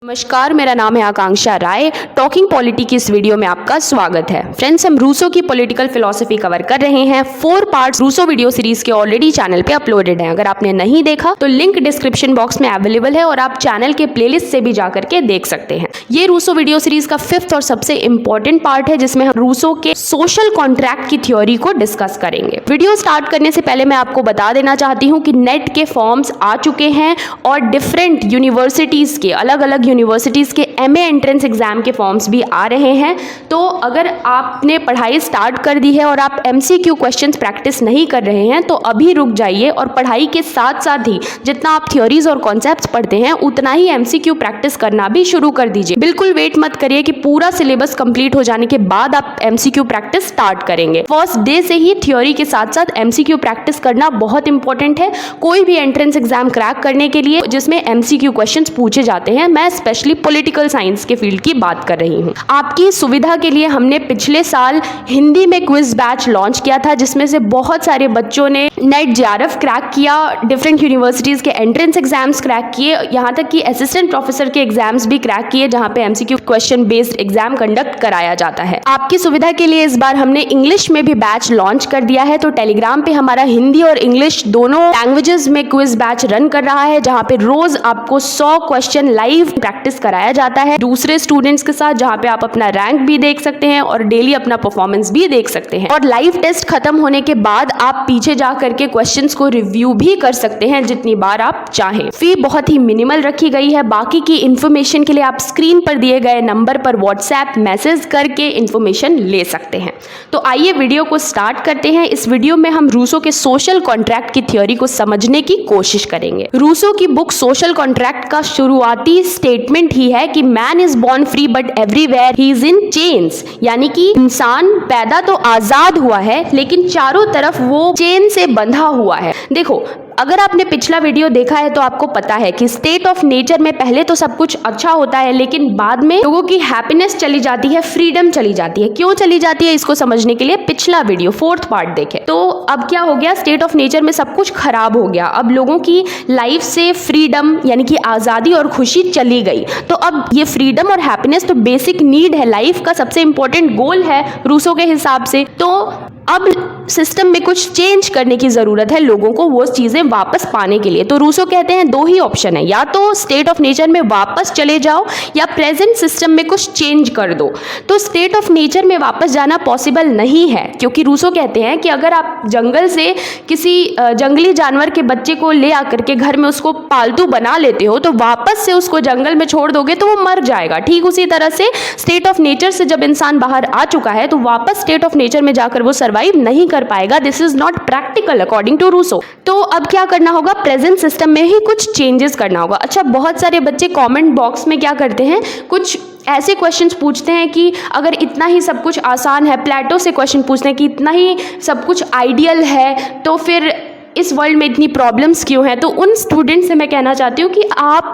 नमस्कार, मेरा नाम है आकांक्षा राय। टॉकिंग पॉलिटी की इस वीडियो में आपका स्वागत है। फ्रेंड्स, हम रूसो की पॉलिटिकल फिलॉसफी कवर कर रहे हैं। 4 पार्ट्स रूसो वीडियो सीरीज के ऑलरेडी चैनल पे अपलोडेड हैं। अगर आपने नहीं देखा तो लिंक डिस्क्रिप्शन बॉक्स में अवेलेबल है और आप चैनल के प्लेलिस्ट से भी जाकर के देख सकते हैं। ये रूसो वीडियो सीरीज का 5th और सबसे इंपॉर्टेंट पार्ट है, जिसमें हम रूसो के सोशल कॉन्ट्रैक्ट की थ्योरी को डिस्कस करेंगे। वीडियो स्टार्ट करने से पहले मैं आपको बता देना चाहती हूँ कि नेट के फॉर्म्स आ चुके हैं और डिफरेंट यूनिवर्सिटीज के अलग अलग यूनिवर्सिटीज़ के एमए एंट्रेंस एग्जाम के फॉर्म्स भी आ रहे हैं। तो अगर आपने पढ़ाई स्टार्ट कर दी है और आप एमसीक्यू क्वेश्चंस प्रैक्टिस नहीं कर रहे हैं तो अभी रुक जाइए और पढ़ाई के साथ साथ ही जितना आप थ्योरीज और कॉन्सेप्ट्स पढ़ते हैं उतना ही एमसीक्यू प्रैक्टिस करना भी शुरू कर दीजिए। बिल्कुल वेट मत करिए कि पूरा सिलेबस कंप्लीट हो जाने के बाद आप एमसीक्यू प्रैक्टिस स्टार्ट करेंगे। फर्स्ट डे से ही थ्योरी के साथ साथ एमसीक्यू प्रैक्टिस करना बहुत इंपॉर्टेंट है कोई भी एंट्रेंस एग्जाम क्रैक करने के लिए जिसमें एमसीक्यू क्वेश्चंस पूछे जाते हैं। मैं स्पेशली पॉलिटिकल साइंस के फील्ड की बात कर रही हूँ। आपकी सुविधा के लिए हमने पिछले साल हिंदी में क्विज बैच लॉन्च किया था, जिसमें से बहुत सारे बच्चों ने नेट जेआरएफ क्रैक किया, डिफरेंट यूनिवर्सिटीज के एंट्रेंस एग्जाम्स क्रैक किए, यहाँ तक कि असिस्टेंट प्रोफेसर के एग्जाम्स भी क्रैक किए, जहाँ पे MCQ question based exam conduct कराया जाता है। आपकी सुविधा के लिए इस बार हमने इंग्लिश में भी बैच लॉन्च कर दिया है। तो टेलीग्राम पे हमारा हिंदी और इंग्लिश दोनों लैंग्वेजेस में क्विज बैच रन कर रहा है, जहाँ पे रोज आपको 100 क्वेश्चन लाइव प्रैक्टिस कराया जाता है दूसरे स्टूडेंट्स के साथ, जहां पे आप अपना रैंक भी देख सकते हैं और डेली अपना परफॉर्मेंस भी देख सकते हैं। और लाइव टेस्ट खत्म होने के बाद आप पीछे जा करके क्वेश्चंस को रिव्यू भी कर सकते हैं जितनी बार आप चाहें। फी बहुत ही मिनिमल रखी गई है। बाकी की इंफॉर्मेशन के लिए आप स्क्रीन पर दिए गए नंबर पर व्हाट्सएप मैसेज करके इंफॉर्मेशन ले सकते हैं। तो आइए वीडियो को स्टार्ट करते हैं। इस वीडियो में हम रूसो के सोशल कॉन्ट्रैक्ट की थ्योरी को समझने की कोशिश करेंगे। रूसो की बुक सोशल कॉन्ट्रैक्ट का शुरुआती स्टेटमेंट ही है कि man is born free but everywhere he is in chains, यानी कि इंसान पैदा तो आजाद हुआ है लेकिन चारों तरफ वो चेन से बंधा हुआ है। देखो, अगर आपने पिछला वीडियो देखा है तो आपको पता है कि स्टेट ऑफ नेचर में पहले तो सब कुछ अच्छा होता है, लेकिन बाद में लोगों की हैप्पीनेस चली जाती है, फ्रीडम चली जाती है। क्यों चली जाती है, इसको समझने के लिए पिछला वीडियो 4th पार्ट देखें। तो अब क्या हो गया, स्टेट ऑफ नेचर में सब कुछ खराब हो गया। अब लोगों की लाइफ से फ्रीडम यानी कि आज़ादी और खुशी चली गई। तो अब ये फ्रीडम और हैप्पीनेस तो बेसिक नीड है, लाइफ का सबसे इंपॉर्टेंट गोल है रूसो के हिसाब से। तो अब सिस्टम में कुछ चेंज करने की ज़रूरत है लोगों को वो चीज़ें वापस पाने के लिए। तो रूसो कहते हैं 2 ही ऑप्शन है, या तो स्टेट ऑफ नेचर में वापस चले जाओ या प्रेजेंट सिस्टम में कुछ चेंज कर दो। तो स्टेट ऑफ नेचर में वापस जाना पॉसिबल नहीं है, क्योंकि रूसो कहते हैं कि अगर आप जंगल से किसी जंगली जानवर के बच्चे को ले आकर के घर में उसको पालतू बना लेते हो तो वापस से उसको जंगल में छोड़ दोगे तो वो मर जाएगा। ठीक उसी तरह से स्टेट ऑफ नेचर से जब इंसान बाहर आ चुका है तो वापस स्टेट ऑफ नेचर में जाकर वो सर्वाइव नहीं कर पाएगा। This is not practical according to Rousseau. तो अब क्या करना होगा, प्रेजेंट सिस्टम में ही कुछ चेंजेस करना होगा। अच्छा, बहुत सारे बच्चे कमेंट बॉक्स में क्या करते हैं, कुछ ऐसे क्वेश्चंस पूछते हैं कि अगर इतना ही सब कुछ आसान है, प्लेटो से क्वेश्चन पूछते हैं कि इतना ही सब कुछ आइडियल है तो फिर इस वर्ल्ड में इतनी प्रॉब्लम्स क्यों हैं। तो उन स्टूडेंट से मैं कहना चाहती हूँ कि आप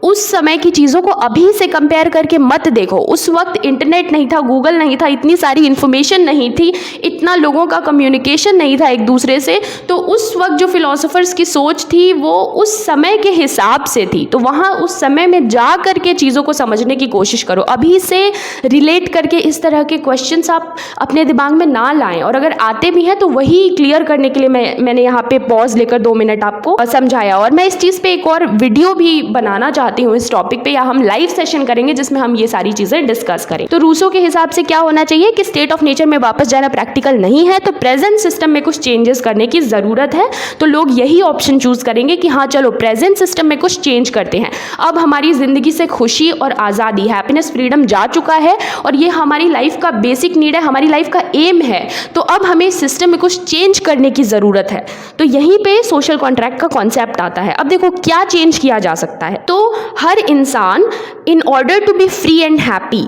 उस समय की चीज़ों को अभी से कंपेयर करके मत देखो। उस वक्त इंटरनेट नहीं था, गूगल नहीं था, इतनी सारी इन्फॉर्मेशन नहीं थी, इतना लोगों का कम्युनिकेशन नहीं था एक दूसरे से। तो उस वक्त जो फिलोसोफर्स की सोच थी वो उस समय के हिसाब से थी। तो वहाँ उस समय में जा करके चीज़ों को समझने की कोशिश करो। अभी से रिलेट करके इस तरह के क्वेश्चंस आप अपने दिमाग में ना लाएं, और अगर आते भी हैं तो वही क्लियर करने के लिए मैंने यहाँ पे पॉज लेकर 2 मिनट आपको समझाया। और मैं इस चीज़ पर एक और वीडियो भी बनाना चाहती हूँ इस टॉपिक पे, या हम लाइव सेशन करेंगे जिसमें हम ये सारी चीजें डिस्कस करें। तो रूसो के हिसाब से क्या होना चाहिए कि स्टेट ऑफ नेचर में वापस जाना प्रैक्टिकल नहीं है, तो प्रेजेंट सिस्टम में कुछ चेंजेस करने की जरूरत है। तो लोग यही ऑप्शन चूज करेंगे कि हाँ चलो प्रेजेंट सिस्टम में कुछ चेंज करते हैं। अब हमारी जिंदगी से खुशी और आजादी, हैप्पीनेस, फ्रीडम जा चुका है और ये हमारी लाइफ का बेसिक नीड है, हमारी लाइफ का एम है। तो अब हमें सिस्टम में कुछ चेंज करने की जरूरत है। तो यहीं पे सोशल कॉन्ट्रैक्ट का कॉन्सेप्ट आता है। अब देखो क्या चेंज किया जा सकता है। तो हर इंसान in order to be free and happy,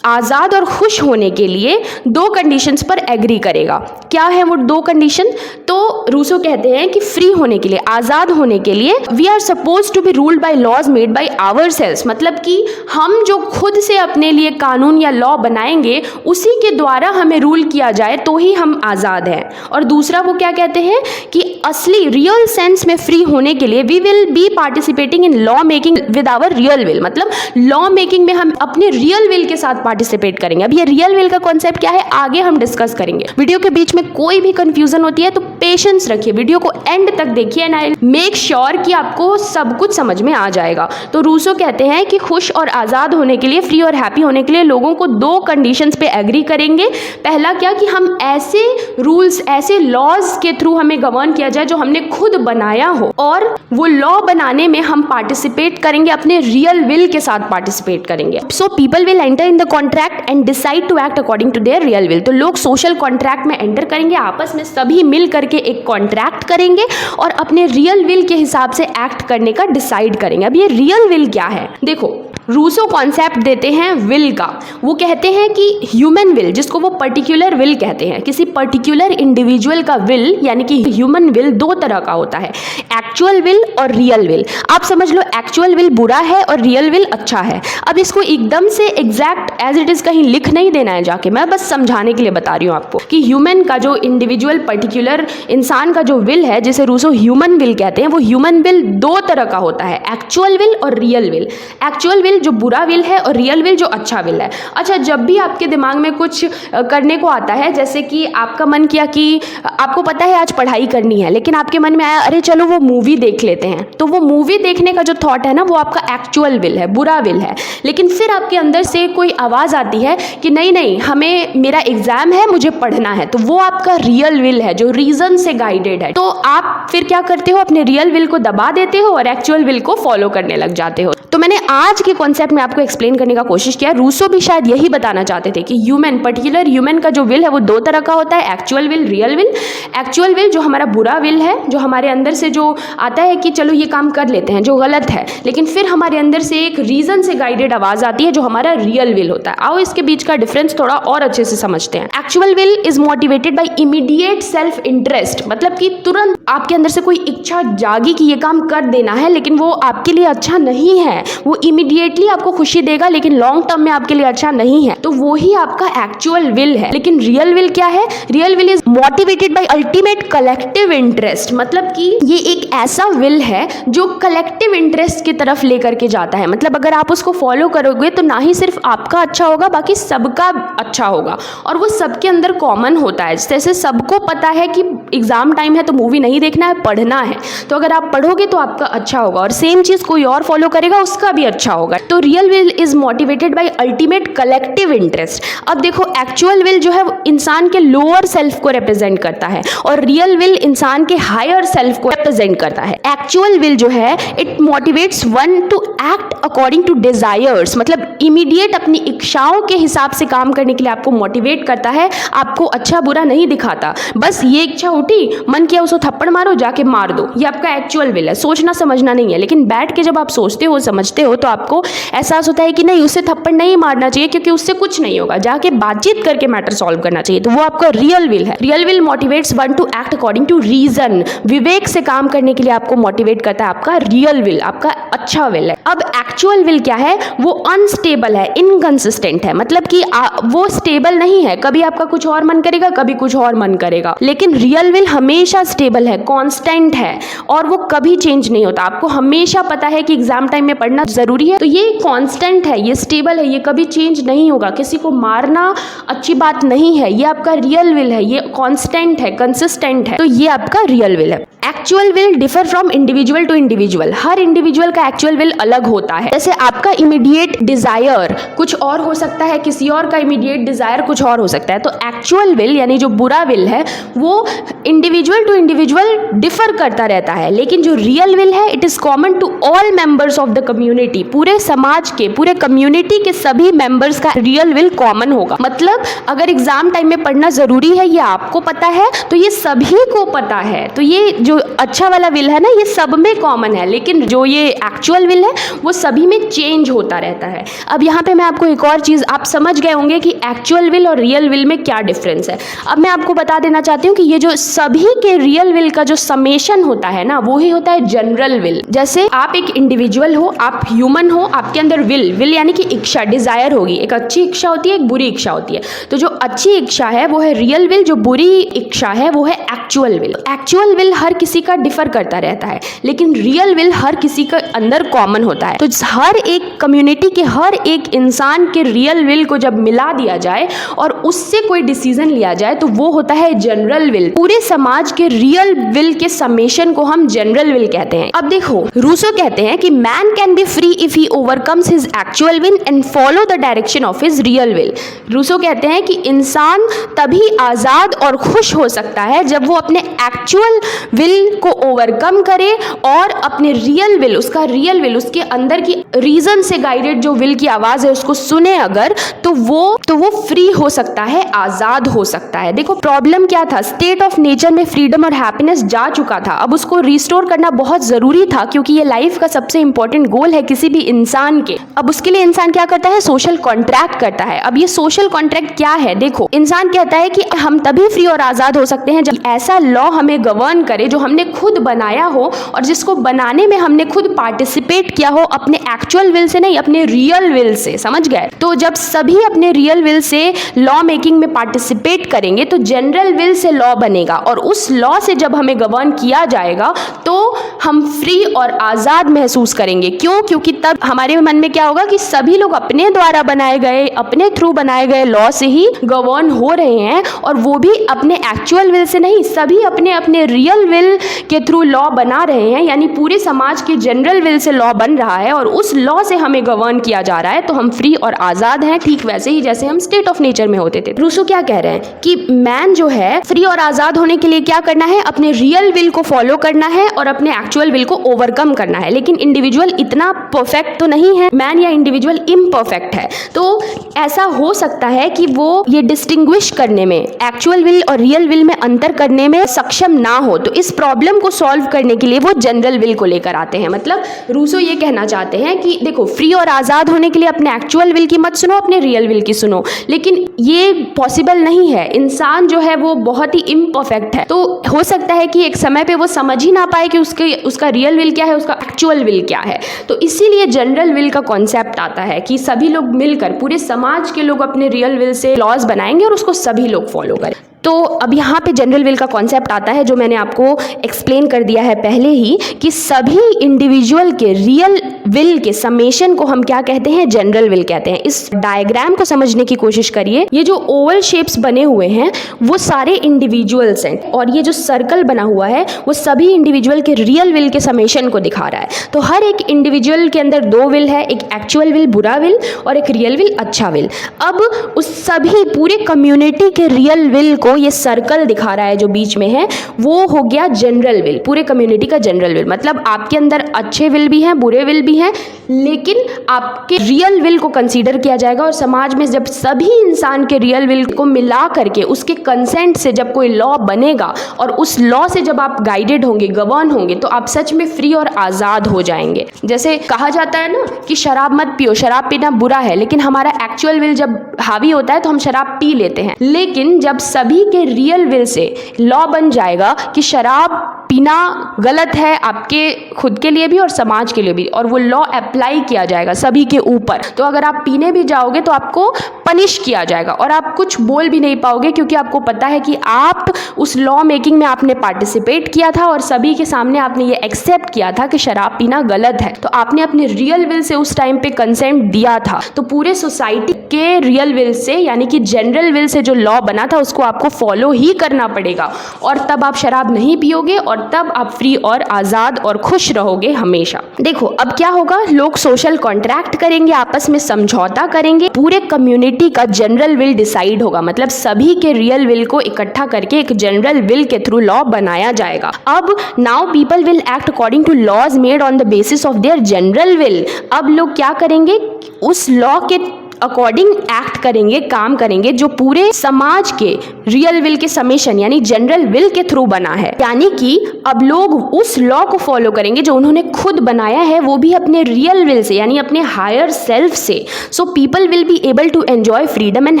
आज़ाद और खुश होने के लिए 2 कंडीशंस पर एग्री करेगा। क्या है वो 2 कंडीशन? तो रूसो कहते हैं कि फ्री होने के लिए, आज़ाद होने के लिए we are suppose to be ruled by laws made by ourselves, मतलब कि हम जो खुद से अपने लिए कानून या लॉ बनाएंगे उसी के द्वारा हमें रूल किया जाए तो ही हम आज़ाद हैं। और दूसरा वो क्या कहते हैं कि असली रियल सेंस में फ्री होने के लिए we will be participating in law making with our real will, मतलब लॉ मेकिंग में हम अपने रियल विल के साथ पार्टिसिपेट करेंगे। अब ये रियल विल का कॉन्सेप्ट क्या है आगे हम डिस्कस करेंगे। वीडियो के बीच में कोई भी कंफ्यूजन होती है तो पेशेंस रखिए, वीडियो को एंड तक देखिए एंड आई मेक श्योर कि आपको सब कुछ समझ में आ जाएगा। तो रूसो कहते हैं कि खुश और आज़ाद होने के लिए, फ्री और हैप्पी होने के लिए लोगों को 2 कंडीशंस पे एग्री करेंगे। पहला क्या कि हम ऐसे रूल्स, ऐसे लॉज के थ्रू हमें गवर्न किया जाए जो हमने खुद बनाया हो, और वो लॉ बनाने में हम पार्टिसिपेट करेंगे, अपने रियल विल के साथ पार्टिसिपेट करेंगे। So people will enter in the contract and decide to act according to their real will. तो लोग सोशल कॉन्ट्रैक्ट में एंटर करेंगे, आपस में सभी मिल करके एक कॉन्ट्रैक्ट करेंगे और अपने रियल विल के हिसाब से एक्ट करने का डिसाइड करेंगे। अब ये रियल विल क्या है? देखो, रूसो कॉन्सेप्ट देते हैं विल का। वो कहते हैं कि ह्यूमन विल, जिसको वो पर्टिकुलर विल कहते हैं, किसी पर्टिकुलर इंडिविजुअल का विल यानी कि ह्यूमन विल 2 तरह का होता है, एक्चुअल विल और रियल विल। आप समझ लो एक्चुअल विल बुरा है और रियल विल अच्छा है। अब इसको एकदम से एग्जैक्ट एज इट इज कहीं लिख नहीं देना है जाके, मैं बस समझाने के लिए बता रही हूँ आपको कि ह्यूमन का जो इंडिविजुअल पर्टिकुलर इंसान का जो विल है, जिसे रूसो ह्यूमन विल कहते हैं, वो ह्यूमन विल 2 तरह का होता है, एक्चुअल विल और रियल विल। एक्चुअल विल जो बुरा विल है और रियल विल जो अच्छा विल है। अच्छा, जब भी आपके दिमाग में कुछ करने को आता है, जैसे कि आपका मन किया कि आपको पता है आज पढ़ाई करनी है, लेकिन आपके मन में आया अरे चलो वो मूवी देख लेते हैं, तो वो मूवी देखने का जो थॉट है ना, वो आपका एक्चुअल विल है, बुरा विल है। लेकिन फिर आपके अंदर से कोई आवाज़ आती है कि नहीं नहीं, हमें, मेरा एग्जाम है, मुझे पढ़ना है, तो वो आपका रियल विल है जो रीजन से गाइडेड है। तो आप फिर क्या करते हो, अपने रियल विल को दबा देते हो और एक्चुअल विल को फॉलो करने लग जाते हो। तो मैंने आज के कॉन्सेप्ट में आपको एक्सप्लेन करने का कोशिश किया। रूसो भी शायद यही बताना चाहते थे कि ह्यूमन, पर्टिकुलर ह्यूमन का जो विल है वो 2 तरह का होता है, actual will, real will. Actual will जो हमारा बुरा विल है, जो हमारे अंदर से जो आता है कि चलो ये काम कर लेते हैं, जो गलत है, लेकिन फिर हमारे अंदर से एक रीजन से गाइडेड आवाज आती है जो हमारा रियल विल होता है। आओ इसके बीच का डिफरेंस थोड़ा और अच्छे से समझते हैं। Actual will is motivated by immediate self interest, मतलब कि तुरंत आपके अंदर से कोई इच्छा जागी कि ये काम कर देना है, लेकिन वो आपके लिए अच्छा नहीं है, वो इमीडिएटली आपको खुशी देगा लेकिन लॉन्ग टर्म में आपके लिए अच्छा नहीं है, तो वो ही आपका एक्चुअल विल है। लेकिन रियल विल क्या है? Real will is motivated by ultimate collective interest, मतलब कि ये एक ऐसा विल है जो कलेक्टिव इंटरेस्ट की तरफ लेकर के जाता है। मतलब अगर आप उसको फॉलो करोगे तो ना ही सिर्फ आपका अच्छा होगा, बाकी सबका अच्छा होगा, और वो सबके अंदर कॉमन होता है। जैसे सबको पता है कि एग्जाम टाइम है तो मूवी नहीं देखना है, पढ़ना है, तो अगर आप पढ़ोगे तो आपका अच्छा होगा, और सेम चीज कोई और फॉलो करेगा उसका भी अच्छा होगा। तो real will is motivated by ultimate collective interest. अब देखो, एक्चुअल विल जो है वो इंसान के लोअर सेल्फ को रिप्रेजेंट करता है और रियल विल इंसान के हायर सेल्फ को रिप्रेजेंट करता है। एक्चुअल विल जो है it motivates one to act according to desires, मतलब इमीडिएट अपनी इच्छाओं के हिसाब से काम करने के लिए आपको मोटिवेट करता है, आपको अच्छा बुरा नहीं दिखाता। बस ये इच्छा उठी, मन किया उसको थप्पड़ मारो, जाके मार दो, ये आपका एक्चुअल विल है, सोचना समझना नहीं है। लेकिन बैठ के जब आप सोचते हो, समझते हो, तो आपको एहसास होता है कि नहीं, उससे थप्पड़ नहीं मारना चाहिए क्योंकि उससे कुछ नहीं होगा, जाके बातचीत करके मैटर सॉल्व करना चाहिए। तो वो आपका रियल विल है। Real will motivates one to act according to reason, विवेक से काम करने के लिए आपको मोटिवेट करता है आपका रियल विल, आपका अच्छा विल है। अब एक्चुअल विल क्या है? वो अनस्टेबल है, इनकंसिस्टेंट है, मतलब कि वो स्टेबल नहीं है, कभी आपका कुछ और मन करेगा, कभी कुछ और मन करेगा। लेकिन रियल विल हमेशा स्टेबल है, कांस्टेंट है, और वो कभी चेंज नहीं होता। आपको हमेशा पता है कि एग्जाम टाइम में पढ़ना जरूरी है, तो ये कांस्टेंट है, ये स्टेबल है, ये कभी चेंज नहीं होगा। किसी को मारना अच्छी बात नहीं है, ये आपका रियल विल है, ये कांस्टेंट है, कंसिस्टेंट है, तो ये आपका रियल विल है। Actual will differ from individual to individual, हर इंडिविजुअल का एक्चुअल विल अलग होता है। जैसे आपका इमीडिएट डिजायर कुछ और हो सकता है, किसी और का इमीडिएट डिजायर कुछ और हो सकता है। तो एक्चुअल विल यानी जो बुरा विल है वो इंडिविजुअल टू इंडिविजुअल डिफर करता रहता है, लेकिन जो रियल विल है it is common to all members of the community, पूरे समाज के, पूरे कम्युनिटी के सभी मेंबर्स का रियल विल कॉमन होगा। मतलब अगर एग्जाम टाइम में पढ़ना जरूरी है, ये आपको पता है, तो ये सभी को पता है, तो ये जो अच्छा वाला विल है ना, ये सब में कॉमन है, लेकिन जो ये एक्चुअल विल है वो सभी में चेंज होता रहता है। अब यहाँ पे मैं आपको एक और चीज़, आप समझ गए होंगे कि एक्चुअल विल और रियल विल में क्या डिफरेंस है। अब मैं आपको बता देना चाहती हूँ कि ये जो सभी के रियल विल का जो समेशन होता है ना, वो ही होता है जनरल विल। जैसे आप एक इंडिविजुअल हो, आप ह्यूमन हो, आपके अंदर विल यानी कि इच्छा, डिजायर होगी। एक अच्छी इच्छा होती है, एक बुरी इच्छा होती है। तो जो अच्छी इच्छा है वो है रियल विल, जो बुरी इच्छा है वो है एक्चुअल विल। एक्चुअल विल हर किसी का डिफर करता रहता है, लेकिन रियल विल हर किसी के अंदर कॉमन होता है। तो हर एक कम्युनिटी के हर एक इंसान के रियल विल को जब मिला दिया जाए और उससे कोई डिसीजन लिया जाए तो वो होता है जनरल विल। पूरे समाज के रियल विल के समेशन को हम जनरल विल कहते हैं। अब देखो, रूसो कहते हैं कि man can be free if he overcomes his actual will and follow the direction of his real will. Rousseau कहते हैं कि इंसान तभी आजाद और खुश हो सकता है जब वो अपने एक्चुअल विल को ओवरकम करे और अपने रियल विल, उसका रियल विल, उसके अंदर की रीजन से गाइडेड जो विल की आवाज है उसको सुने अगर, तो वो फ्री हो सकता है, आजाद हो सकता है। देखो प्रॉब्लम क्या था, स्टेट ऑफ नेचर में फ्रीडम और हैप्पीनेस जा चुका था। अब उसको रिस्टोर करना बहुत जरूरी था, क्योंकि ये लाइफ का सबसे इंपॉर्टेंट गोल है किसी भी इंसान के। अब उसके लिए इंसान क्या करता है, सोशल कॉन्ट्रैक्ट करता है। अब ये सोशल कॉन्ट्रैक्ट क्या है, देखो इंसान कहता है कि हम तभी फ्री और आजाद हो सकते हैं जब ऐसा लॉ हमें गवर्न करे जो हमने खुद बनाया हो और जिसको बनाने में हमने खुद पार्टिसिपेट किया हो, अपने एक्चुअल विल से नहीं, अपने रियल विल से। समझ गए? तो जब सभी अपने real will say law making में पार्टिसिपेट करेंगे तो जनरल विल से लॉ बनेगा, और उस लॉ से जब हमें गवर्न किया जाएगा तो हम फ्री और आजाद महसूस करेंगे। क्यों? क्योंकि तब हमारे मन में क्या होगा कि सभी लोग अपने द्वारा बनाए गए, अपने थ्रू बनाए गए लॉ से ही गवर्न हो रहे हैं, और वो भी अपने एक्चुअल विल से नहीं, सभी अपने अपने रियल विल के थ्रू लॉ बना रहे हैं। यानी पूरे समाज के जनरल विल से लॉ बन रहा है और उस लॉ से हमें गवर्न किया जा रहा है, तो हम फ्री और आजाद हैं, ठीक वैसे ही जैसे हम स्टेट ऑफ नेचर में होते थे। रूसो क्या कह रहे हैं कि मैन जो है फ्री और आजाद होने के लिए क्या करना है, अपने रियल विल को फॉलो करना है और अपने एक्चुअल विल को ओवरकम करना है। लेकिन इंडिविजुअल इतना परफेक्ट तो नहीं है, मैन या इंडिविजुअल इम्परफेक्ट है। तो ऐसा हो सकता है कि वो ये डिस्टिंग्विश करने में, एक्चुअल विल और रियल विल में अंतर करने में सक्षम ना हो। तो इस प्रॉब्लम को सॉल्व करने के लिए वो जनरल विल को लेकर आते हैं। मतलब रूसो ये कहना चाहते हैं कि देखो, फ्री और आजाद होने के लिए अपने एक्चुअल विल की मत सुनो, अपने रियल विल की सुनो। लेकिन ये पॉसिबल नहीं है, इंसान जो है वो बहुत ही इम्परफेक्ट है। तो हो सकता है कि एक समय पे वो समझ ही ना पाए कि उसका रियल विल क्या है, उसका एक्चुअल विल क्या है। तो इसीलिए जनरल विल का कॉन्सेप्ट आता है कि सभी लोग मिलकर, पूरे समाज के लोग अपने रियल विल से लॉज बनाएंगे और उसको सभी लोग फॉलो करें। तो अब यहाँ पे जनरल विल का कॉन्सेप्ट आता है, जो मैंने आपको एक्सप्लेन कर दिया है पहले ही, कि सभी इंडिविजुअल के रियल विल के समेशन को हम क्या कहते हैं, जनरल विल कहते हैं। इस डायग्राम को समझने की कोशिश करिए। ये जो ओवल शेप्स बने हुए हैं वो सारे इंडिविजुअल्स हैं, और ये जो सर्कल बना हुआ है वो सभी इंडिविजुअल के रियल विल के समेशन को दिखा रहा है। तो हर एक इंडिविजुअल के अंदर दो विल है, एक एक्चुअल विल बुरा विल और एक रियल विल अच्छा विल। अब उस सभी पूरे कम्युनिटी के रियल विल को ये सर्कल दिखा रहा है जो बीच में है, वो हो गया जनरल विल, पूरे कम्युनिटी का जनरल विल। मतलब आपके अंदर अच्छे विल भी हैं, बुरे विल भी हैं, लेकिन आपके रियल विल को कंसीडर किया जाएगा। और समाज में जब सभी इंसान के रियल विल को मिला करके उसके कंसेंट से जब कोई लॉ बनेगा और उस लॉ से जब आप गाइडेड होंगे, गवर्न होंगे, तो आप सच में फ्री और आजाद हो जाएंगे। जैसे कहा जाता है ना कि शराब मत पियो, शराब पीना बुरा है, लेकिन हमारा एक्चुअल विल जब हावी होता है तो हम शराब पी लेते हैं। लेकिन जब सभी के रियल विल से लॉ बन जाएगा कि शराब पीना गलत है, आपके खुद के लिए भी और समाज के लिए भी, और वो लॉ अप्लाई किया जाएगा सभी के ऊपर, तो अगर आप पीने भी जाओगे तो आपको पनिश किया जाएगा और आप कुछ बोल भी नहीं पाओगे, क्योंकि आपको पता है कि आप उस लॉ मेकिंग में आपने पार्टिसिपेट किया था और सभी के सामने आपने ये एक्सेप्ट किया था कि शराब पीना गलत है। तो आपने अपने रियल विल से उस टाइम पे कंसेंट दिया था। तो पूरे सोसाइटी के रियल विल से, यानी कि जनरल विल से जो लॉ बना था उसको आपको फॉलो ही करना पड़ेगा, और तब आप शराब नहीं पियोगे और तब आप फ्री और आजाद और खुश रहोगे हमेशा। देखो अब क्या होगा, लोग सोशल कॉन्ट्रैक्ट करेंगे, आपस में समझौता करेंगे, पूरे कम्युनिटी का जनरल विल डिसाइड होगा। मतलब सभी के रियल विल को इकट्ठा करके एक जनरल विल के थ्रू लॉ बनाया जाएगा। अब now people will act according to laws made on the basis of their general will. अब लोग क्या करेंगे, उस लॉ के अकॉर्डिंग एक्ट करेंगे, काम करेंगे, जो पूरे समाज के रियल विल के समेशन यानी जनरल विल के थ्रू बना है। यानी कि अब लोग उस लॉ को फॉलो करेंगे जो उन्होंने खुद बनाया है, वो भी अपने रियल विल से यानी अपने हायर सेल्फ से। So people will be able to enjoy freedom and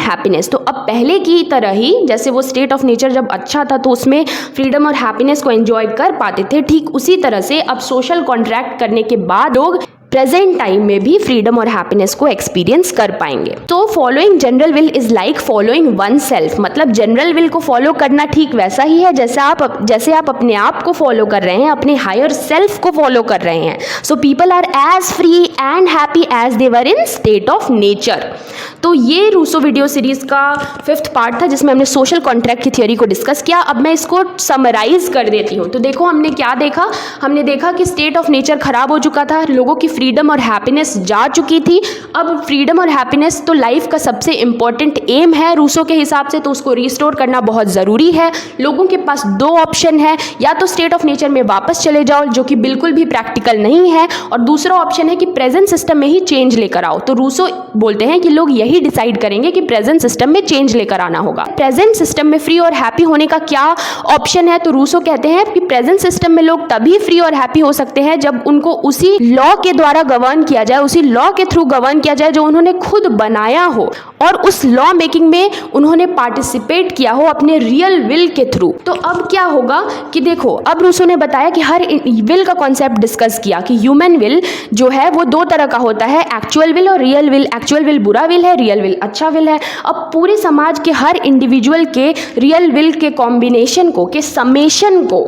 happiness. तो अब पहले की तरह ही जैसे वो स्टेट ऑफ नेचर जब अच्छा था तो उसमें फ्रीडम और हैप्पीनेस को एंजॉय कर पाते थे, ठीक उसी तरह से अब सोशल कॉन्ट्रैक्ट करने के बाद लोग प्रेजेंट टाइम में भी फ्रीडम और हैप्पीनेस को एक्सपीरियंस कर पाएंगे। तो following general will is like following one self, मतलब जनरल विल को फॉलो करना ठीक वैसा ही है जैसे आप अपने आप को फॉलो कर रहे हैं, अपने हायर सेल्फ को फॉलो कर रहे हैं। So people are as free and happy as they were in state of nature. तो ये रूसो वीडियो सीरीज का 5th पार्ट था जिसमें हमने सोशल कॉन्ट्रैक्ट की थ्योरी को डिस्कस किया। अब मैं इसको समराइज कर देती हूँ। तो देखो हमने क्या देखा, हमने देखा कि स्टेट ऑफ नेचर खराब हो चुका था, लोगों की फ्रीडम और हैप्पीनेस जा चुकी थी। अब फ्रीडम और हैप्पीनेस तो लाइफ का सबसे इंपॉर्टेंट एम है रूसो के हिसाब से, तो उसको रिस्टोर करना बहुत ज़रूरी है। लोगों के पास 2 ऑप्शन है, या तो स्टेट ऑफ नेचर में वापस चले जाओ जो कि बिल्कुल भी प्रैक्टिकल नहीं है, और दूसरा ऑप्शन है कि प्रेजेंट सिस्टम में ही चेंज लेकर आओ। तो रूसो बोलते हैं कि लोग यही डिसाइड करेंगे कि प्रेजेंट सिस्टम में चेंज लेकर आना होगा। प्रेजेंट सिस्टम में फ्री और हैप्पी होने का क्या ऑप्शन है, तो रूसो कहते हैं कि प्रेजेंट सिस्टम में लोग तभी फ्री और हैप्पी हो सकते हैं जब उनको उसी लॉ के द्वारा गवर्न किया जाए, उसी लॉ के थ्रू गवर्न किया जाए जो उन्होंने खुद बनाया हो, और उस लॉ मेकिंग में उन्होंने पार्टिसिपेट किया हो अपने रियल विल के थ्रू। तो अब क्या होगा कि देखो, अब रूसो ने बताया कि हर विल का कॉन्सेप्ट डिस्कस किया कि ह्यूमन विल जो है वो 2 तरह का होता है, एक्चुअल विल और रियल विल। एक्चुअल विल बुरा विल है, रियल विल अच्छा विल है। अब पूरे समाज के हर इंडिविजुअल के रियल विल के कॉम्बिनेशन को, के समेशन को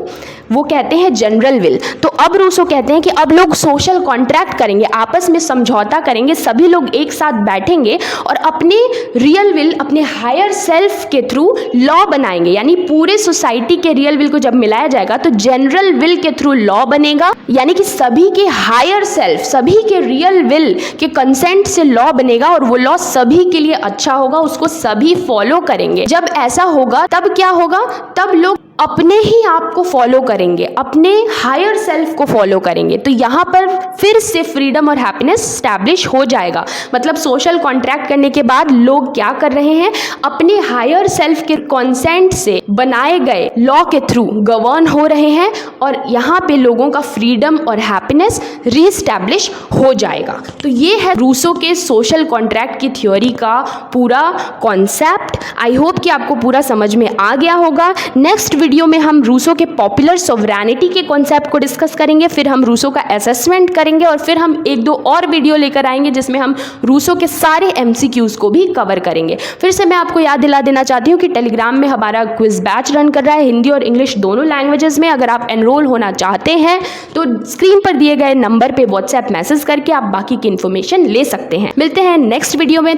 वो कहते हैं जनरल विल। तो अब रूसो कहते हैं कि अब लोग सोशल कॉन्ट्रैक्ट करेंगे, आपस में समझौता करेंगे, सभी लोग एक साथ बैठेंगे और अपने रियल विल, अपने हायर सेल्फ के थ्रू लॉ बनाएंगे। यानी पूरे सोसाइटी के रियल विल को जब मिलाया जाएगा तो जनरल विल के थ्रू लॉ बनेगा, यानी कि सभी के हायर सेल्फ, सभी के रियल विल के कंसेंट से लॉ बनेगा, और वो लॉ सभी के लिए अच्छा होगा, उसको सभी फॉलो करेंगे। जब ऐसा होगा तब क्या होगा, तब लोग अपने ही आप को फॉलो करेंगे, अपने हायर सेल्फ को फॉलो करेंगे। तो यहाँ पर फिर से फ्रीडम और हैप्पीनेस स्टैब्लिश हो जाएगा। मतलब सोशल कॉन्ट्रैक्ट करने के बाद लोग क्या कर रहे हैं, अपने हायर सेल्फ के कॉन्सेंट से बनाए गए लॉ के थ्रू गवर्न हो रहे हैं, और यहाँ पे लोगों का फ्रीडम और हैप्पीनेस रीस्टैब्लिश हो जाएगा। तो ये है रूसो के सोशल कॉन्ट्रैक्ट की थ्योरी का पूरा कॉन्सेप्ट। आई होप कि आपको पूरा समझ में आ गया होगा। नेक्स्ट वीडियो में हम रूसो के पॉपुलर सोवरेनिटी के कॉन्सेप्ट को डिस्कस करेंगे, फिर हम रूसो का असेसमेंट करेंगे, और फिर हम 1-2 और वीडियो लेकर आएंगे जिसमें हम रूसो के सारे MCQs को भी कवर करेंगे। फिर से मैं आपको याद दिला देना चाहती हूँ कि टेलीग्राम में हमारा क्विज बैच रन कर रहा है, हिंदी और इंग्लिश दोनों लैंग्वेजेस में। अगर आप एनरोल होना चाहते हैं तो स्क्रीन पर दिए गए नंबर पर व्हाट्सएप मैसेज करके आप बाकी की इन्फॉर्मेशन ले सकते हैं। मिलते हैं नेक्स्ट वीडियो में।